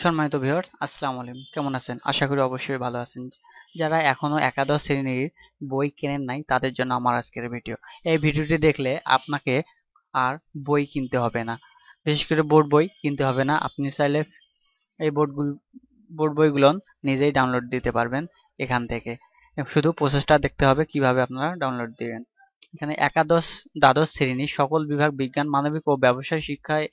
সম্মানিত ভিউয়ার্স, আসসালামু আলাইকুম। কেমন আছেন? আশা করি অবশ্যই ভালো আছেন। যারা এখনো একাদশ শ্রেণীর বই কেনেন নাই তাদের জন্য আমার আজকের ভিডিও। এই ভিডিওটি দেখলে আপনাকে আর বই কিনতে হবে না, বিশেষ করে বোর্ড বই কিনতে হবে না। আপনি চাইলে এই বোর্ড বইগুলো নিজেই ডাউনলোড দিতে পারবেন এখান থেকে। শুধু প্রসেসটা দেখতে হবে কিভাবে আপনারা ডাউনলোড দিবেন। এখানে একাদশ দ্বাদশ শ্রেণীর সকল বিভাগ বিজ্ঞান, মানবিক ও ব্যবসায় শিক্ষায়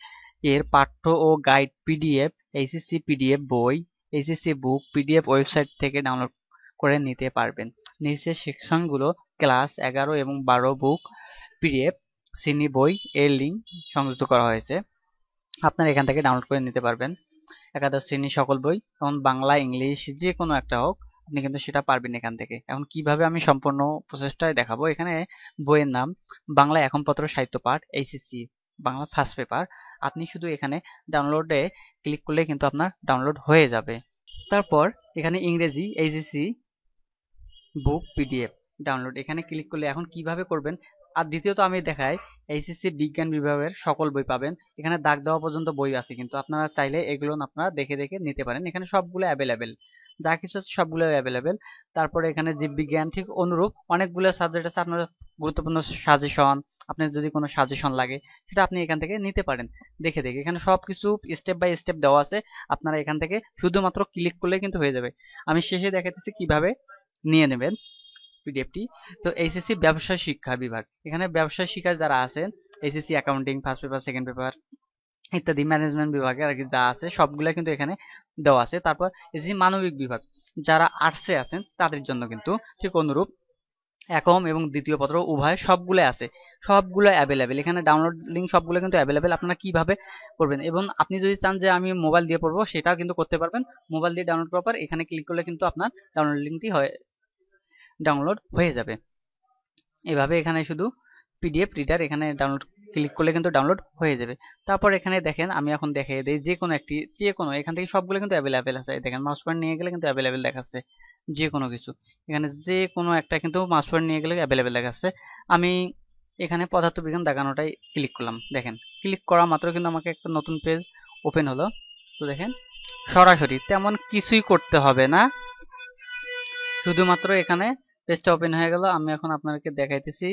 এর পাঠ্য ও গাইড পিডিএফ, এইচএসসি পিডিএফ বই, এইচএসসি বুক পিডিএফ ওয়েবসাইট থেকে ডাউনলোড করে নিতে পারবেন। নিচের সেকশনগুলো ক্লাস 11 এবং 12 বুক পিডিএফ শ্রেণী বই এর লিঙ্ক সংযুক্ত করা হয়েছে। আপনারা এখান থেকে ডাউনলোড করে নিতে পারবেন একাদশ শ্রেণীর সকল বই, যেমন বাংলা, ইংলিশ যে কোনো একটা হোক, আপনি কিন্তু সেটা পারবেন এখান থেকে। এখন কিভাবে আমি সম্পূর্ণ প্রসেসটাই দেখাবো। এখানে বইয়ের নাম বাংলা একক পত্র সাহিত্য পাঠ, এইচএসসি বাংলা ফার্স্ট পেপার। আপনি শুধু এখানে ডাউনলোডে ক্লিক করলে কিন্তু আপনার ডাউনলোড হয়ে যাবে। তারপর এখানে ইংরেজি এইচএসসি বুক পিডিএফ ডাউনলোড, এখানে ক্লিক করলে এখন কিভাবে করবেন। আর দ্বিতীয়ত আমি দেখাই, এইচএসসি বিজ্ঞান বিভাগের সকল বই পাবেন। এখানে দাগ দেওয়া পর্যন্ত বই আছে, কিন্তু আপনারা চাইলে এগুলো আপনারা দেখে দেখে নিতে পারেন। এখানে সবগুলো অ্যাভেলেবেল, যা কিছু আছে সবগুলো অ্যাভেলেবেল। তারপরে এখানে জীববিজ্ঞান ঠিক অনুরূপ অনেকগুলো সাবজেক্ট আছে। আপনার গুরুত্বপূর্ণ সাজেশন, আপনার যদি কোনো সাজেশন লাগে সেটা আপনি এখান থেকে নিতে পারেন দেখে দেখে। এখানে সবকিছু স্টেপ বাই স্টেপ দেওয়া আছে, আপনারা এখান থেকে শুধুমাত্র ক্লিক করলে কিন্তু হয়ে যাবে। আমি শেষে দেখাতেছি কিভাবে নিয়ে নেবেন পিডিএফটি। তো এইচএসসি ব্যবসায় শিক্ষা বিভাগ, এখানে ব্যবসায় শিক্ষা যারা আছেন, HSC accounting first paper, second paper ইত্যাদি ম্যানেজমেন্ট বিভাগে আর কি যা আছে সবগুলো কিন্তু এখানে দেওয়া আছে। তারপর এইচএসসি মানবিক বিভাগ, যারা আর্টসে আছেন তাদের জন্য কিন্তু ঠিক অনুরূপ একম এবং দ্বিতীয় পত্র উভয় সবগুলো আছে, সবগুলো অ্যাভেলেবেল। এখানে ডাউনলোড লিঙ্ক সবগুলো কিন্তু অ্যাভেলেবেল। আপনারা কিভাবে করবেন, এবং আপনি যদি চান যে আমি মোবাইল দিয়ে পড়বো সেটাও কিন্তু করতে পারবেন। মোবাইল দিয়ে ডাউনলোড করার পর এখানে ক্লিক করলে কিন্তু আপনার ডাউনলোড লিঙ্কটি ডাউনলোড হয়ে যাবে। এভাবে এখানে শুধু পিডিএফ রিডার, এখানে ডাউনলোড ক্লিক করলে কিন্তু ডাউনলোড হয়ে যাবে। তারপর এখানে দেখেন, আমি এখন দেখিয়ে দিই যে কোনো একটি, যে কোনো এখান থেকে সবগুলো কিন্তু অ্যাভেলেবেল আছে। দেখেন মাউস পয়েন্ট নিয়ে গেলে কিন্তু অ্যাভেলেবেল দেখাচ্ছে যে কোনো কিছু। এখানে যে কোনো একটা কিন্তু মাউস পয়েন্ট নিয়ে গেলে অ্যাভেলেবেল দেখাচ্ছে। আমি এখানে পদার্থবিজ্ঞান দেখানোটাই ক্লিক করলাম। দেখেন ক্লিক করা মাত্র কিন্তু আমাকে একটা নতুন পেজ ওপেন হলো। তো দেখেন সরাসরি তেমন কিছুই করতে হবে না, শুধুমাত্র এখানে পেজটা ওপেন হয়ে গেল। আমি এখন আপনাদেরকে দেখাইতেছি,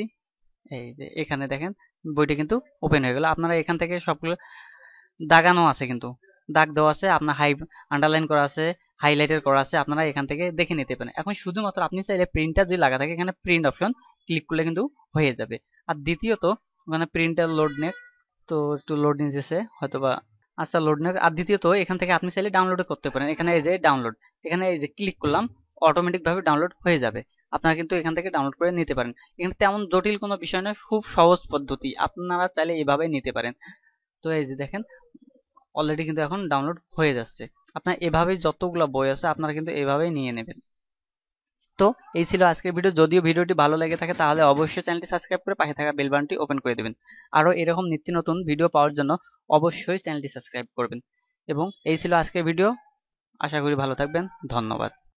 এই যে এখানে দেখেন বইটা কিন্তু ওপেন হয়ে গেল। আপনারা এখান থেকে সবগুলো দাগানো আছে, কিন্তু দাগ দেওয়া আছে, আপনার আন্ডারলাইন করা আছে, হাইলাইটার করা আছে, আপনারা এখান থেকে দেখে নিতে পারেন। এখন শুধুমাত্র আপনি চাইলে প্রিন্টার যদি লাগা থাকে এখানে প্রিন্ট অপশন ক্লিক করলে কিন্তু হয়ে যাবে। আর দ্বিতীয়ত ওখানে প্রিন্টার লোড নেক, তো একটু লোড নিতেছে হয়তোবা। আচ্ছা লোড নেক। আর দ্বিতীয়ত এখান থেকে আপনি চাইলে ডাউনলোড করতে পারেন। এখানে এই যে ডাউনলোড, এখানে এই যে ক্লিক করলাম, অটোমেটিক ভাবে ডাউনলোড হয়ে যাবে। আপনারা কিন্তু এখান থেকে ডাউনলোড করে নিতে পারেন। এখানে তেমন জটিল কোনো বিষয় নয়, খুব সহজ পদ্ধতি, আপনারা চাইলে এভাবে নিতে পারেন। তো এই যে দেখেন অলরেডি কিন্তু এখন ডাউনলোড হয়ে যাচ্ছে। আপনার এভাবেই যতগুলো বই আছে আপনারা কিন্তু এভাবেই নিয়ে নেবেন। তো এই ছিল আজকের ভিডিও। যদিও ভিডিওটি ভালো লেগে থাকে তাহলে অবশ্যই চ্যানেলটি সাবস্ক্রাইব করে পাশে থাকা বেল বাটনটি ওপেন করে দেবেন। আরও এরকম নিত্য নতুন ভিডিও পাওয়ার জন্য অবশ্যই চ্যানেলটি সাবস্ক্রাইব করবেন। এবং এই ছিল আজকের ভিডিও, আশা করি ভালো থাকবেন। ধন্যবাদ।